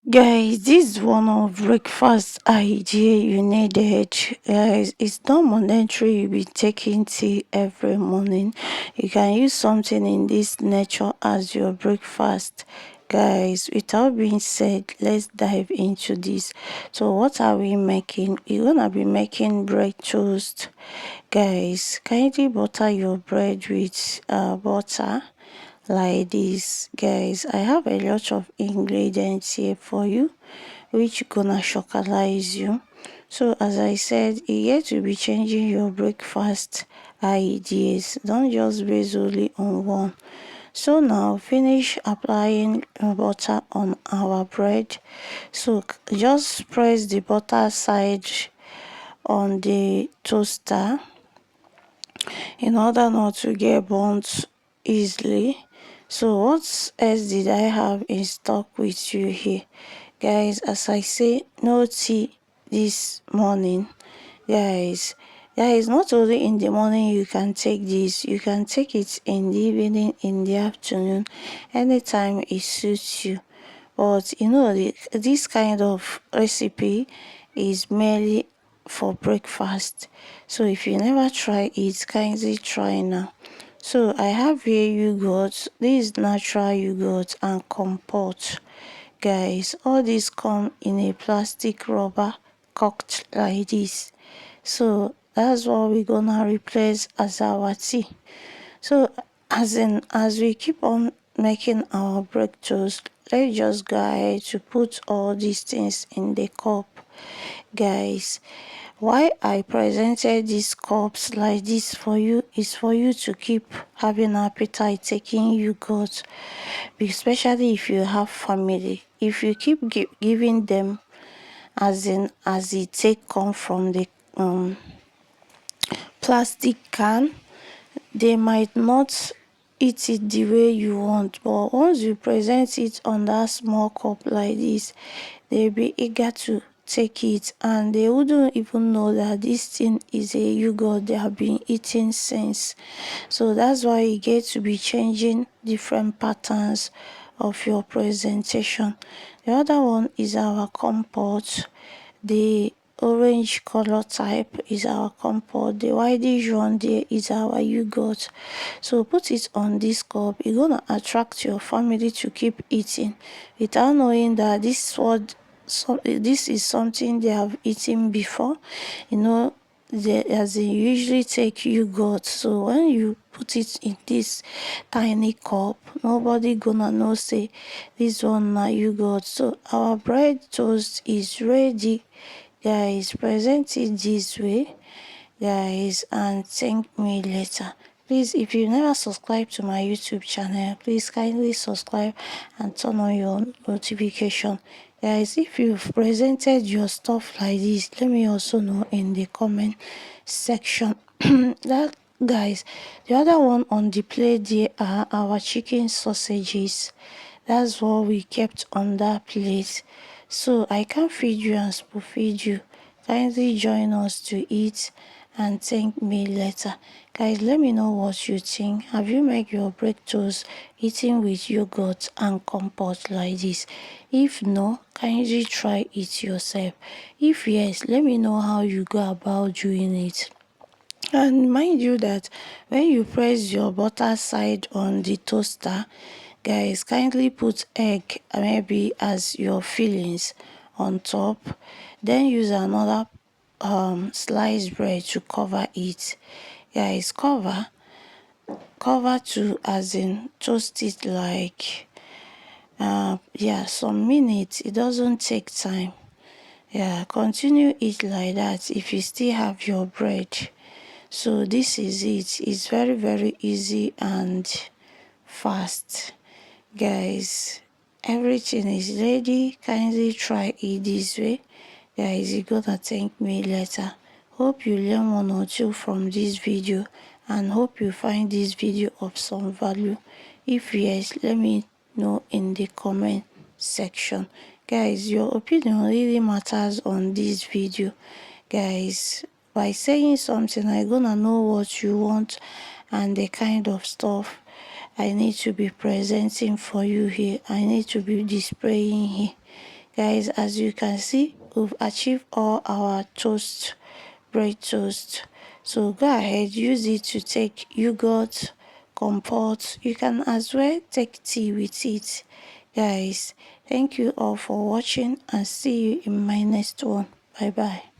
Guys, this is one of breakfast idea you needed. Guys, it's not mandatory you be taking tea every morning. You can use something in this nature as your breakfast. Guys, without being said, let's dive into this. So what are we making? We're gonna be making bread toast. Guys, kindly butter your bread with butter like this. Guys, I have a lot of ingredients here for you which gonna chocolize you. So as I said, you get to be changing your breakfast ideas. Don't just base only on one. So now finish applying butter on our bread. So just press the butter side on the toaster in order not to get burnt easily. So what else did I have in stock with you here? Guys, as I say, no tea this morning. Guys, not only in the morning you can take this, you can take it in the evening, in the afternoon, anytime it suits you. But you know, this kind of recipe is merely for breakfast. So if you never try it, kindly try now. So I have here yogurt. This is natural yogurt and comport. Guys, all these come in a plastic rubber cocked like this. So that's what we're gonna replace as our tea. So as we keep on making our bread toast, let's just go ahead to put all these things in the cup. Guys, why I presented these cups like this for you is for you to keep having appetite taking yogurt, especially if you have family. If you keep giving them as it take come from the plastic can, they might not eat it the way you want, but once you present it on that small cup like this, they'll be eager to take it, and they wouldn't even know that this thing is a yogurt they have been eating since. So that's why you get to be changing different patterns of your presentation. The other one is our comport. The orange color type is our comport. The whitish one there is our yogurt. So put it on this cup. You're gonna attract your family to keep eating without knowing that this is something they have eaten before. You know, as they usually take yogurt. So when you put it in this tiny cup, nobody gonna know say this one na yogurt. So our bread toast is ready. Guys, present it this way, guys, and thank me later. Please, if you never subscribe to my YouTube channel, please kindly subscribe and turn on your notification. Guys, if you've presented your stuff like this, let me also know in the comment section. That guys, the other one on the plate there are our chicken sausages. That's what we kept on that plate. So I can't feed you and spoon feed you. Kindly join us to eat and thank me later. Guys, let me know what you think. Have you made your breakfast eating with yogurt and comport like this? If no, kindly try it yourself. If yes, let me know how you go about doing it. And mind you that when you press your butter side on the toaster, guys, kindly put egg maybe as your fillings on top. Then use another sliced bread to cover it. Guys, cover to as in toast it like yeah, some minutes. It doesn't take time. Yeah, continue it like that if you still have your bread. So this is it. It's very easy and fast. Guys, everything is ready. Kindly try it this way. Guys, you're gonna thank me later. Hope you learn one or two from this video and hope you find this video of some value. If yes, let me know in the comment section. Guys, your opinion really matters on this video. Guys, by saying something, I'm gonna know what you want and the kind of stuff I need to be presenting for you here. I need to be displaying here. Guys, as you can see, we've achieved all our toast, bread toast. So go ahead, use it to take yogurt, comport. You can as well take tea with it. Guys, thank you all for watching and see you in my next one. Bye bye.